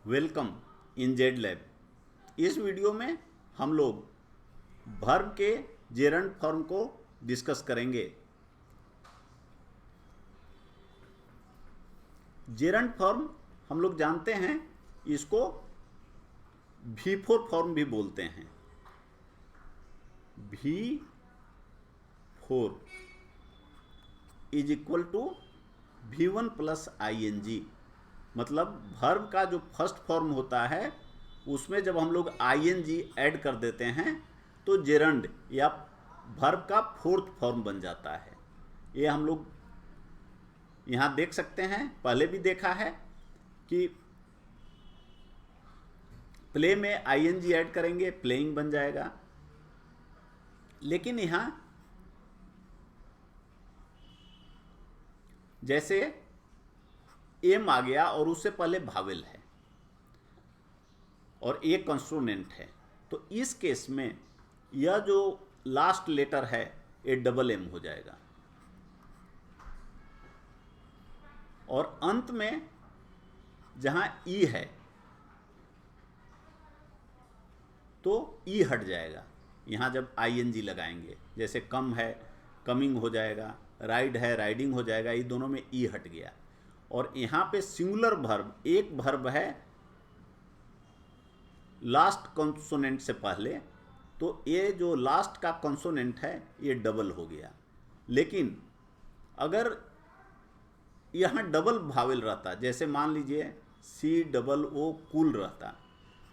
Welcome in Z lab. इस video में हम लोग वर्ब के जेरंड फॉर्म को डिस्कस करेंगे। जेरंड फॉर्म हम लोग जानते हैं, इसको V4 फॉर्म भी बोलते हैं। V4 is equal to V1 plus ING। मतलब वर्ब का जो फर्स्ट फॉर्म होता है उसमें जब हम लोग ING ऐड कर देते हैं तो जेरंड या वर्ब का फोर्थ फॉर्म बन जाता है। ये हम लोग यहाँ देख सकते हैं, पहले भी देखा है कि प्ले में ING ऐड करेंगे, प्लेइंग बन जाएगा। लेकिन यहाँ जैसे एम आ गया और उससे पहले भावेल है और एक कंसोनेंट है, तो इस केस में यह जो लास्ट लेटर है ये डबल एम हो जाएगा और अंत में जहां ई है तो ई हट जाएगा। यहां जब ING लगाएंगे, जैसे कम है कमिंग हो जाएगा, राइड है राइडिंग हो जाएगा, ये दोनों में ई हट गया। और यहाँ पे सिंगुलर वर्ब, एक वर्ब है लास्ट कंसोनेंट से पहले, तो ये जो लास्ट का कंसोनेंट है ये डबल हो गया। लेकिन अगर यहाँ डबल भावेल रहता, जैसे मान लीजिए COO कूल रहता,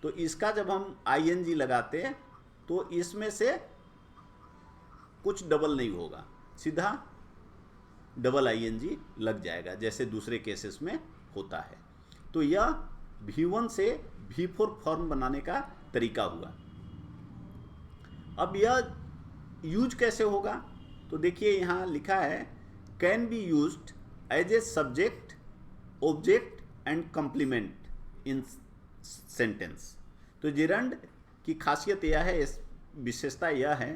तो इसका जब हम ING लगाते तो इसमें से कुछ डबल नहीं होगा, सीधा डबल ING लग जाएगा, जैसे दूसरे केसेस में होता है। तो यह V1 से V4 फॉर्म बनाने का तरीका हुआ। अब यह यूज कैसे होगा, तो देखिए यहाँ लिखा है can be used as a subject, object and complement in sentence. तो जेरंड की खासियत यह है, विशेषता यह है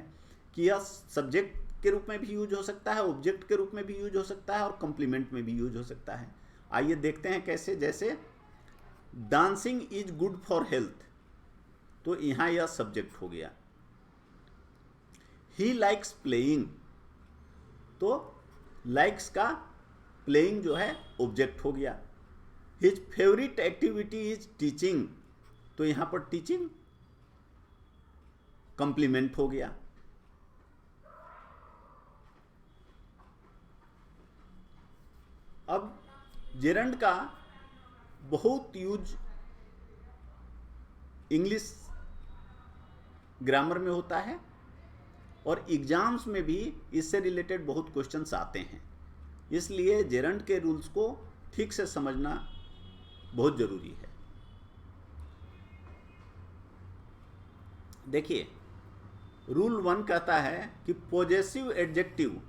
कि यह सब्जेक्ट के रूप में भी यूज हो सकता है, ऑब्जेक्ट के रूप में भी यूज हो सकता है और कंप्लीमेंट में भी यूज हो सकता है। आइए देखते हैं कैसे। जैसे dancing is good for health, तो यहां यह सब्जेक्ट हो गया। ही लाइक्स प्लेइंग, तो लाइक्स का प्लेइंग जो है ऑब्जेक्ट हो गया। His favourite activity is teaching, तो यहां पर टीचिंग कंप्लीमेंट हो गया। अब जेरंड का बहुत यूज इंग्लिश ग्रामर में होता है और एग्जाम्स में भी इससे रिलेटेड बहुत क्वेश्चंस आते हैं। इसलिए जेरंड के रूल्स को ठीक से समझना बहुत जरूरी है। देखिए, रूल 1 कहता है कि possessive adjective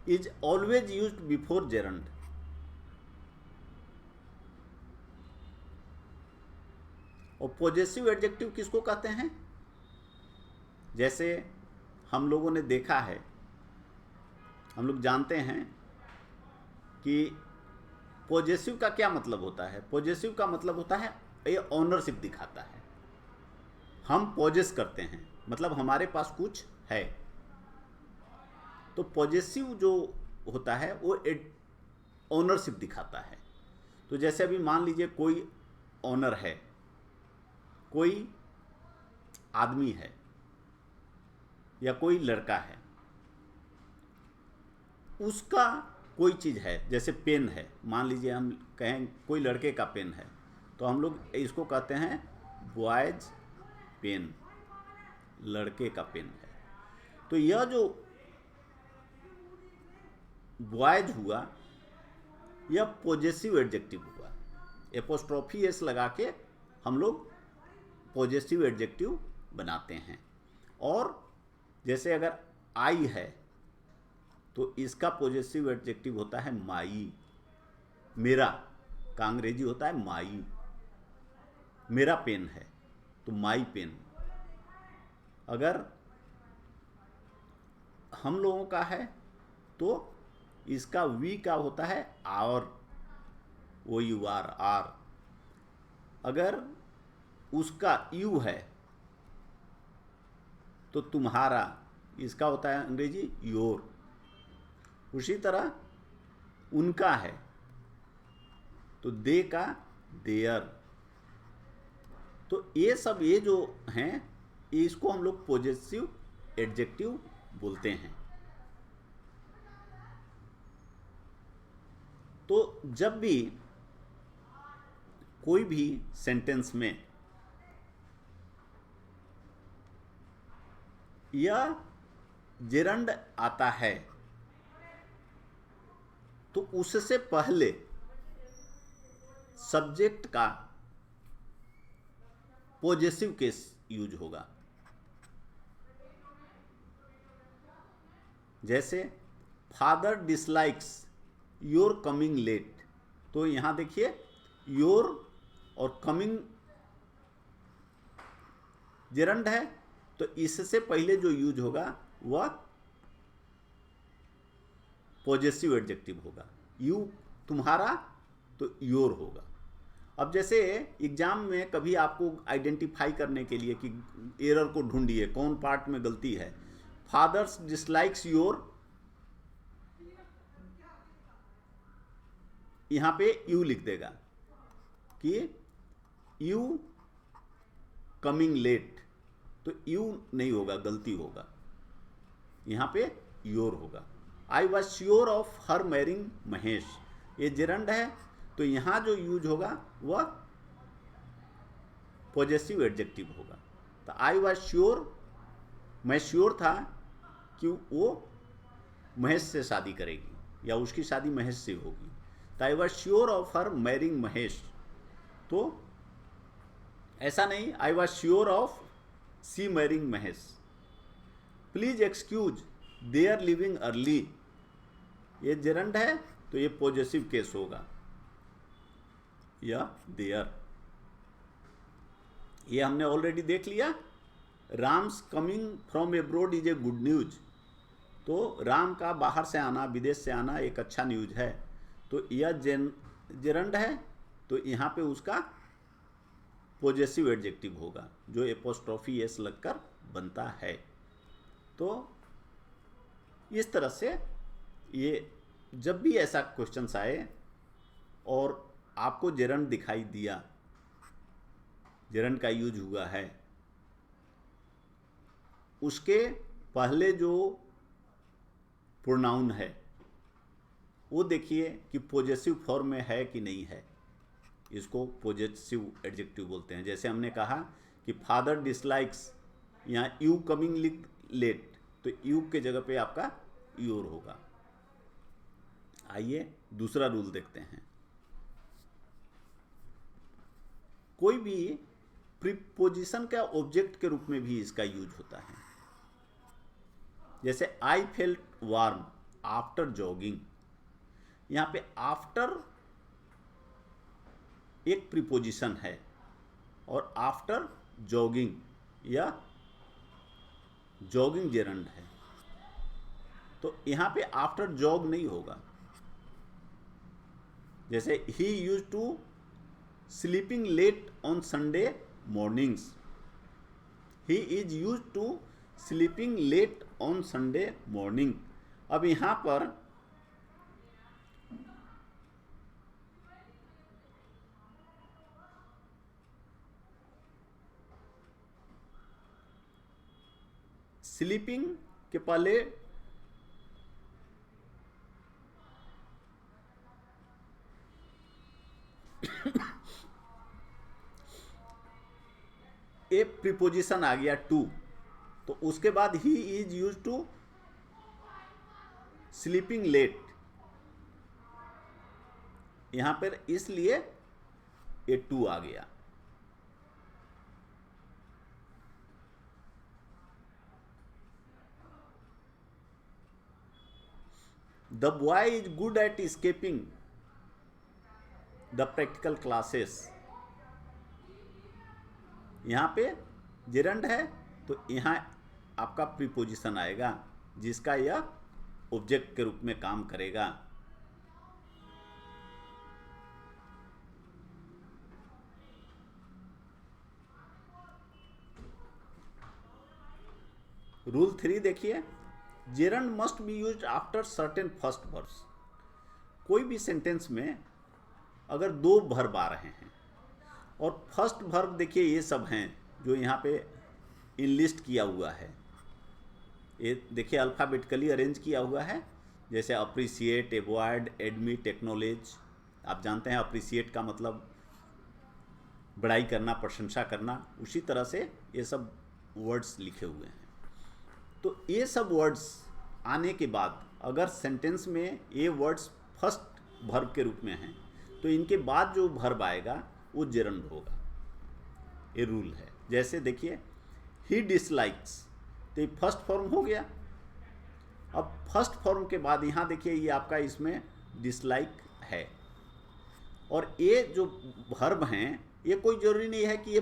is always used before gerund. और पॉजेसिव एडजेक्टिव किसको कहते हैं? जैसे हम लोगों ने देखा है, हम लोग जानते हैं कि पॉजेसिव का क्या मतलब होता है। पॉजेसिव का मतलब होता है ये ऑनरशिप दिखाता है। हम पॉजेस करते हैं, मतलब हमारे पास कुछ है। तो पॉजेसिव जो होता है वो ऑनरशिप दिखाता है। तो जैसे अभी मान लीजिए कोई ऑनर है, कोई आदमी है या कोई लड़का है, उसका कोई चीज़ है, जैसे पेन है, मान लीजिए हम कहें कोई लड़के का पेन है, तो हम लोग इसको कहते हैं बॉयज पेन, लड़के का पेन है। तो यह जो बॉयज हुआ यह पॉजेसिव एडजेक्टिव हुआ। एपोस्ट्रोफी एस लगा के हम लोग पॉजेसिव एडजेक्टिव बनाते हैं। और जैसे अगर आई है तो इसका पॉजेसिव एडजेक्टिव होता है माई। मेरा का अंग्रेजी होता है माई। मेरा पेन है तो माई पेन। अगर हम लोगों का है तो इसका वी का होता है आवर, OUR, आर। अगर उसका यू है तो तुम्हारा, इसका होता है अंग्रेजी योर। उसी तरह उनका है तो दे का देयर। तो ये सब ये जो हैं, इसको हम लोग पॉजेसिव एडजेक्टिव बोलते हैं। तो जब भी कोई भी सेंटेंस में यह जेरंड आता है तो उससे पहले सब्जेक्ट का पॉजेसिव केस यूज होगा। जैसे father dislikes your coming late, तो यहां देखिए योर और कमिंग जेरंड है, तो इससे पहले जो यूज होगा वह पॉजेसिव एडजेक्टिव होगा। यू तुम्हारा तो योर होगा। अब जैसे एग्जाम में कभी आपको आइडेंटिफाई करने के लिए कि एरर को ढूंढिए कौन पार्ट में गलती है, फादर्स डिसलाइक्स योर, यहां पे यू लिख देगा कि यू कमिंग लेट, तो यू नहीं होगा, गलती होगा, यहां पे योर होगा। आई was sure of her marrying Mahesh, ये जेरंड है तो यहां जो यूज होगा वह पॉजेसिव एडजेक्टिव होगा। तो आई वॉज श्योर, मैं श्योर था कि वो महेश से शादी करेगी या उसकी शादी महेश से होगी। तो I was sure of her marrying Mahesh, तो ऐसा नहीं I was sure of she marrying Mahesh. Please excuse their leaving early, ये जेरंड है तो ये पॉजेसिव केस होगा, या देयर। ये हमने ऑलरेडी देख लिया। Ram's coming from abroad is a good news, तो राम का बाहर से आना, विदेश से आना एक अच्छा न्यूज है, तो यह जेरंड है तो यहाँ पे उसका पॉजेसिव एडजेक्टिव होगा जो एपोस्ट्रोफी एस लगकर बनता है। तो इस तरह से ये जब भी ऐसा क्वेश्चंस आए और आपको जेरंड दिखाई दिया, जेरंड का यूज हुआ है, उसके पहले जो प्रोनाउन है वो देखिए कि पॉजेसिव फॉर्म में है कि नहीं है, इसको पॉजेसिव एडजेक्टिव बोलते हैं। जैसे हमने कहा कि फादर डिसलाइक्स, यहाँ यू कमिंग लेट, तो यू के जगह पे आपका योर होगा। आइए दूसरा रूल देखते हैं। कोई भी प्रीपोजिशन का ऑब्जेक्ट के रूप में भी इसका यूज होता है। जैसे I felt warm after jogging, यहां पे आफ्टर एक प्रीपोजिशन है और आफ्टर जॉगिंग या जॉगिंग जेरंड है, तो यहां पे आफ्टर जॉग नहीं होगा। जैसे he used to sleeping late on Sunday mornings, he is used to sleeping late on Sunday morning. अब यहां पर स्लीपिंग के पहले एक प्रीपोजिशन आ गया टू, तो उसके बाद he is used to sleeping late, यहां पर इसलिए ये टू आ गया। The boy is good at escaping the practical classes, यहां पे जेरंड है तो यहां आपका प्रीपोजिशन आएगा जिसका यह ऑब्जेक्ट के रूप में काम करेगा। रूल 3 देखिए, gerund must be used after certain first verbs. कोई भी सेंटेंस में अगर दो वर्ब आ रहे हैं और फर्स्ट वर्ब देखिए ये सब हैं जो यहाँ पे इनलिस्ट किया हुआ है, ये देखिए अल्फ़ाबेटिकली अरेंज किया हुआ है, जैसे अप्रिसिएट, एवॉइड, एडमिट, एक्नॉलेज। आप जानते हैं अप्रिसिएट का मतलब बड़ाई करना, प्रशंसा करना, उसी तरह से ये सब वर्ड्स लिखे हुए हैं। तो ये सब वर्ड्स आने के बाद अगर सेंटेंस में ये वर्ड्स फर्स्ट वर्ब के रूप में हैं तो इनके बाद जो वर्ब आएगा वो जेरंड होगा, ये रूल है। जैसे देखिए ही डिसलाइक्स, तो ये फर्स्ट फॉर्म हो गया। अब फर्स्ट फॉर्म के बाद यहाँ देखिए ये आपका इसमें डिसलाइक है, और ये जो वर्ब हैं ये कोई ज़रूरी नहीं है कि ये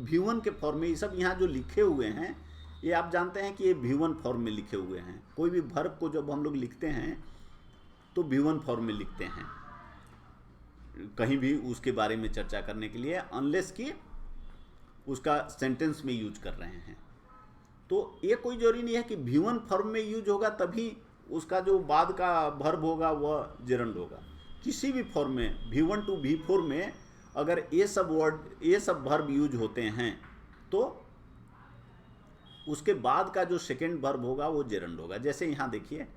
V1 के फॉर्म में, ये सब यहाँ जो लिखे हुए हैं ये आप जानते हैं कि ये V1 फॉर्म में लिखे हुए हैं। कोई भी वर्ब को जब हम लोग लिखते हैं तो V1 फॉर्म में लिखते हैं कहीं भी उसके बारे में चर्चा करने के लिए, अनलेस कि उसका सेंटेंस में यूज कर रहे हैं। तो ये कोई जरूरी नहीं है कि V1 फॉर्म में यूज होगा तभी उसका जो बाद का वर्ब होगा वह जेरंड होगा। किसी भी फॉर्म में V1 to V4 में अगर ये सब वर्ड, ये सब वर्ब यूज होते हैं तो उसके बाद का जो सेकेंड वर्ब होगा वो जेरंड होगा। जैसे यहाँ देखिए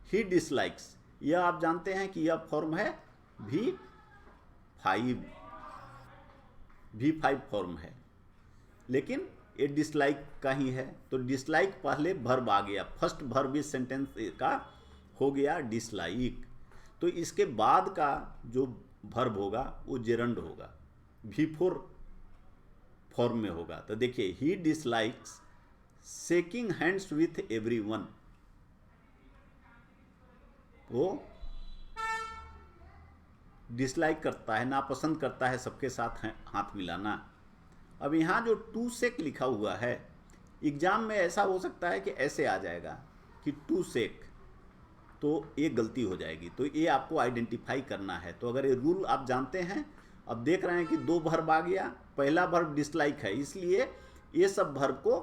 ही डिसलाइक्स, यह आप जानते हैं कि यह फॉर्म है V5 फॉर्म है, लेकिन ये डिसलाइक का ही है, तो डिसलाइक पहले वर्ब आ गया, फर्स्ट वर्ब इस सेंटेंस का हो गया डिसलाइक, तो इसके बाद का जो वर्ब होगा वो जेरंड होगा, V4 फॉर्म में होगा। तो देखिए he dislikes shaking hands with everyone, वो डिसलाइक करता है, नापसंद करता है सबके साथ हाथ मिलाना। अब यहाँ जो टू सेक लिखा हुआ है, एग्जाम में ऐसा हो सकता है कि ऐसे आ जाएगा कि टू सेक, तो ये गलती हो जाएगी, तो ये आपको आइडेंटिफाई करना है। तो अगर ये रूल आप जानते हैं, अब देख रहे हैं कि दो वर्ब आ गया, पहला वर्ब डिसलाइक है, इसलिए ये सब वर्ब को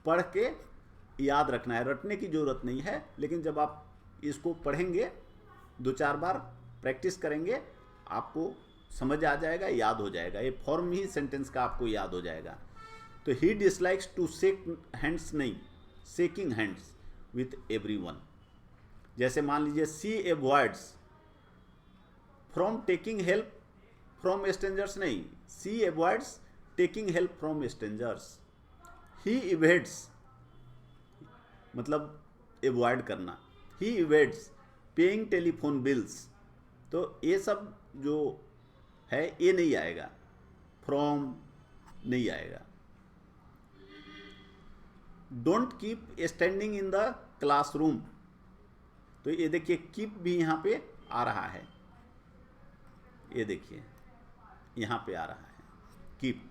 पढ़ के याद रखना है। रटने की ज़रूरत नहीं है, लेकिन जब आप इसको पढ़ेंगे, दो चार बार प्रैक्टिस करेंगे, आपको समझ आ जाएगा, याद हो जाएगा, ये फॉर्म ही सेंटेंस का आपको याद हो जाएगा। तो he dislikes to shake hands नहीं, शेकिंग हैंड्स विथ एवरीवन। जैसे मान लीजिए she avoids from taking help from strangers नहीं, she avoids taking help from strangers. He evades मतलब एवॉइड करना, he evades paying telephone bills, तो ये सब जो है ये नहीं आएगा, फ्रॉम नहीं आएगा। Don't keep standing in the classroom, तो ये देखिए कीप भी यहाँ पे आ रहा है, ये देखिए यहाँ पे आ रहा है कीप,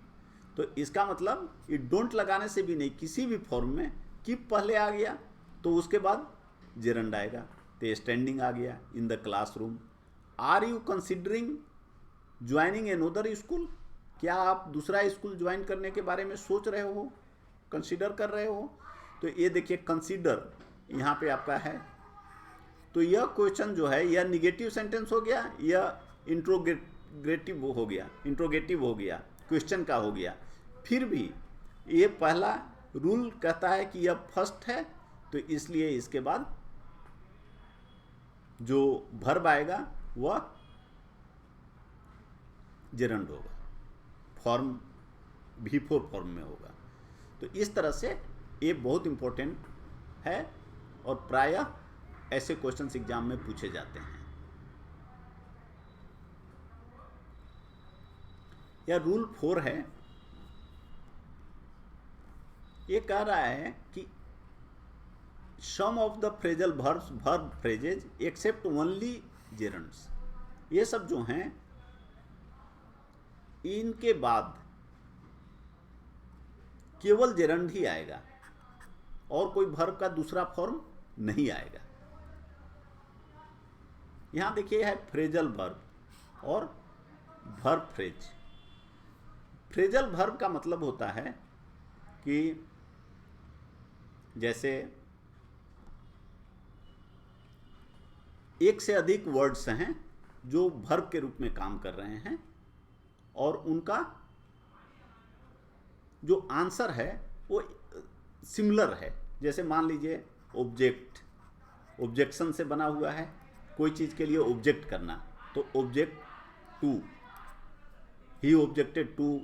तो इसका मतलब ये डोंट लगाने से भी नहीं, किसी भी फॉर्म में कीप पहले आ गया तो उसके बाद जेरंड आएगा, तो स्टैंडिंग आ गया in the classroom. Are you considering joining another school, क्या आप दूसरा स्कूल ज्वाइन करने के बारे में सोच रहे हो, कंसीडर कर रहे हो, तो ये देखिए कंसीडर यहाँ पे आपका है। तो यह क्वेश्चन जो है यह निगेटिव सेंटेंस हो गया, यह इंट्रोगेटिव हो गया, क्वेश्चन का हो गया। फिर भी ये पहला रूल कहता है कि यह फर्स्ट है, तो इसलिए इसके बाद जो वर्ब आएगा वह जेरंड होगा, फॉर्म V4 फॉर्म में होगा। तो इस तरह से ये बहुत इंपॉर्टेंट है और प्रायः ऐसे क्वेश्चंस एग्जाम में पूछे जाते हैं। यह रूल 4 है, ये कह रहा है कि some of the phrasal verb phrases except only gerunds, ये सब जो हैं इनके बाद केवल जेरंड ही आएगा और कोई वर्ब का दूसरा फॉर्म नहीं आएगा। यहां देखिए है फ्रेजल वर्ब और वर्ब फ्रेज। फ्रेजल वर्ब का मतलब होता है कि जैसे एक से अधिक वर्ड्स हैं जो वर्ब के रूप में काम कर रहे हैं और उनका जो आंसर है वो सिमिलर है। जैसे मान लीजिए ऑब्जेक्ट, ऑब्जेक्शन से बना हुआ है, कोई चीज़ के लिए ऑब्जेक्ट करना, तो object to, he objected to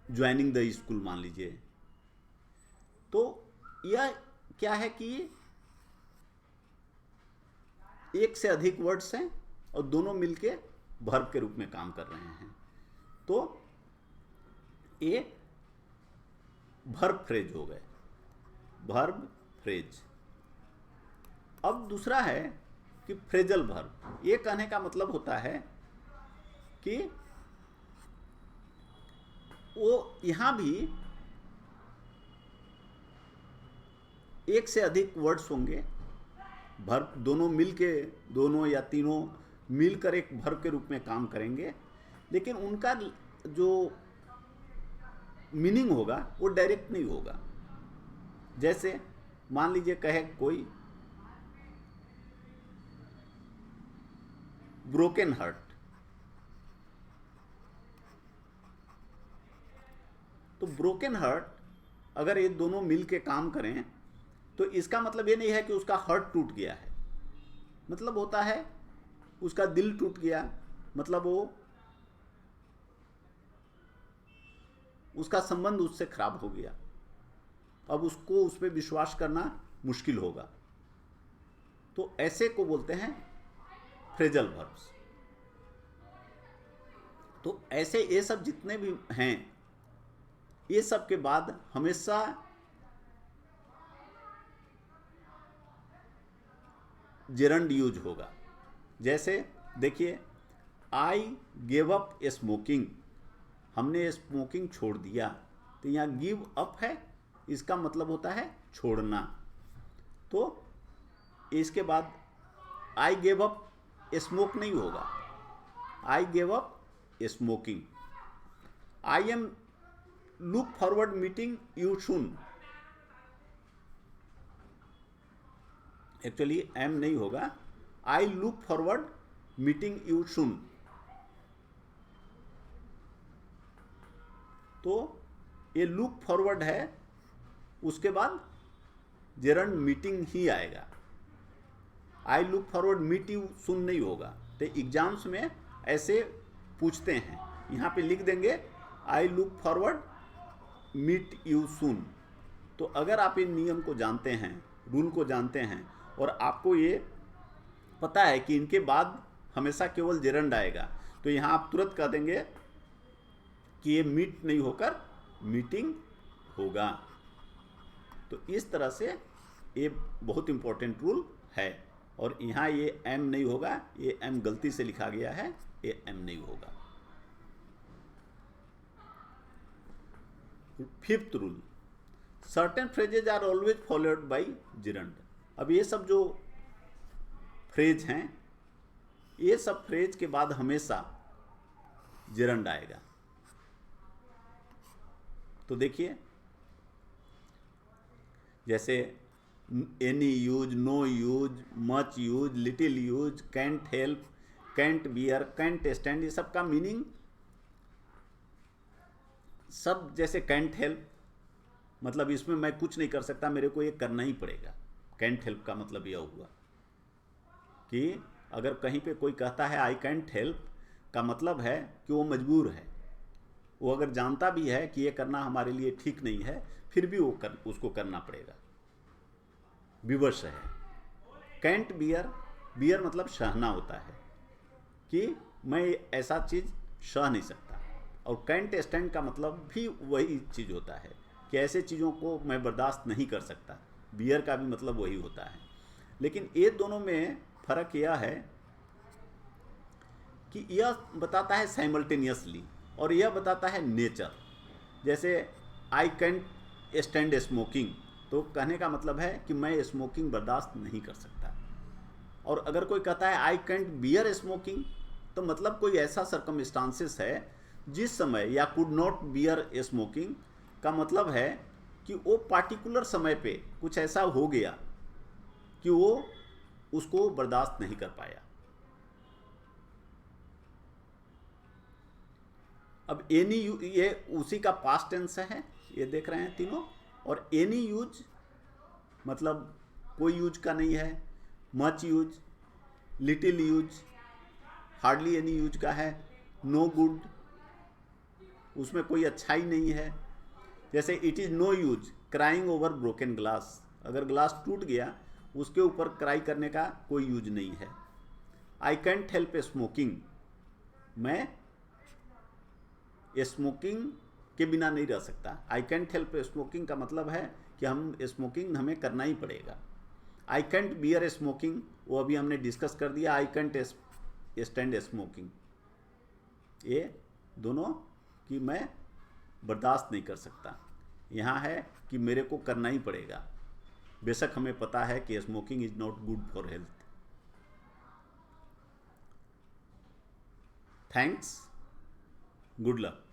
joining the school मान लीजिए। तो यह क्या है कि एक से अधिक वर्ड्स हैं और दोनों मिलके वर्ब के रूप में काम कर रहे हैं, तो ये वर्ब फ्रेज हो गए, वर्ब फ्रेज। अब दूसरा है कि फ्रेजल वर्ब। ये कहने का मतलब होता है कि वो यहां भी एक से अधिक वर्ड्स होंगे, वर्ब दोनों मिलके, दोनों या तीनों मिलकर एक वर्ब के रूप में काम करेंगे, लेकिन उनका जो मीनिंग होगा वो डायरेक्ट नहीं होगा। जैसे मान लीजिए कहे कोई ब्रोकन हार्ट, तो ब्रोकन हार्ट अगर ये दोनों मिलके काम करें तो इसका मतलब ये नहीं है कि उसका हार्ट टूट गया है, मतलब होता है उसका दिल टूट गया, मतलब वो उसका संबंध उससे खराब हो गया, अब उसको उस पर विश्वास करना मुश्किल होगा। तो ऐसे को बोलते हैं फ्रेजल वर्ब्स। तो ऐसे ये सब जितने भी हैं, ये सब के बाद हमेशा जेरंड यूज होगा। जैसे देखिए, आई गेव अप स्मोकिंग, हमने स्मोकिंग छोड़ दिया, तो यहाँ गिव अप है, इसका मतलब होता है छोड़ना। तो इसके बाद आई गेव अप स्मोक नहीं होगा, I gave up smoking. I am look forward meeting you soon, actually am नहीं होगा, I look forward meeting you soon. तो ये लुक फॉरवर्ड है, उसके बाद जेरंड मीटिंग ही आएगा, I look forward meet you soon नहीं होगा। तो एग्जाम्स में ऐसे पूछते हैं, यहाँ पे लिख देंगे I look forward meet you soon. तो अगर आप इन नियम को जानते हैं, रूल को जानते हैं, और आपको ये पता है कि इनके बाद हमेशा केवल जेरंड आएगा, तो यहाँ आप तुरंत कह देंगे कि ये मीट नहीं होकर मीटिंग होगा। तो इस तरह से ये बहुत इंपॉर्टेंट रूल है। और यहाँ ये एम नहीं होगा, ये एम गलती से लिखा गया है, ये एम नहीं होगा। Fifth rule, certain phrases are always followed by gerund. अब ये सब जो फ्रेज हैं, ये सब फ्रेज के बाद हमेशा जेरंड आएगा। तो देखिए, जैसे any use, no use, much use, little use, can't help, can't bear, can't stand, ये सब का मीनिंग सब जैसे कैंट हेल्प, मतलब इसमें मैं कुछ नहीं कर सकता, मेरे को ये करना ही पड़ेगा। कैंट हेल्प का मतलब यह हुआ कि अगर कहीं पे कोई कहता है आई कैंट हेल्प, का मतलब है कि वो मजबूर है, वो अगर जानता भी है कि ये करना हमारे लिए ठीक नहीं है, फिर भी उसको करना पड़ेगा, विवश है। कैंट बियर, बियर मतलब सहना होता है कि मैं ऐसा चीज़ सह नहीं सकता। और कैंट स्टैंड का मतलब भी वही चीज़ होता है कि ऐसे चीज़ों को मैं बर्दाश्त नहीं कर सकता। बियर का भी मतलब वही होता है। लेकिन ये दोनों में फ़र्क यह है कि यह बताता है साइमल्टेनियसली और यह बताता है नेचर। जैसे आई कैंट स्टैंड स्मोकिंग, तो कहने का मतलब है कि मैं स्मोकिंग बर्दाश्त नहीं कर सकता। और अगर कोई कहता है आई कैंट बियर स्मोकिंग, तो मतलब कोई ऐसा सर्कमस्टांसेस है जिस समय, या कुड नॉट बियर स्मोकिंग का मतलब है कि वो पार्टिकुलर समय पे कुछ ऐसा हो गया कि वो उसको बर्दाश्त नहीं कर पाया। अब एनी यूज, ये उसी का पास्ट टेंस है, ये देख रहे हैं तीनों। और एनी यूज मतलब कोई यूज का नहीं है, much use, little use, hardly any use का है, नो गुड, उसमें कोई अच्छाई नहीं है। जैसे it is no use crying over broken glass, अगर ग्लास टूट गया उसके ऊपर क्राई करने का कोई यूज नहीं है। आई कैंट हेल्प स्मोकिंग, मैं स्मोकिंग के बिना नहीं रह सकता। आई कैंट हेल्प स्मोकिंग का मतलब है कि हम स्मोकिंग हमें करना ही पड़ेगा। आई कैंट बियर स्मोकिंग, वो अभी हमने डिस्कस कर दिया। आई कैंट स्टैंड स्मोकिंग, ये दोनों कि मैं बर्दाश्त नहीं कर सकता। यहाँ है कि मेरे को करना ही पड़ेगा, बेशक हमें पता है कि smoking is not good for health. Thanks, good luck.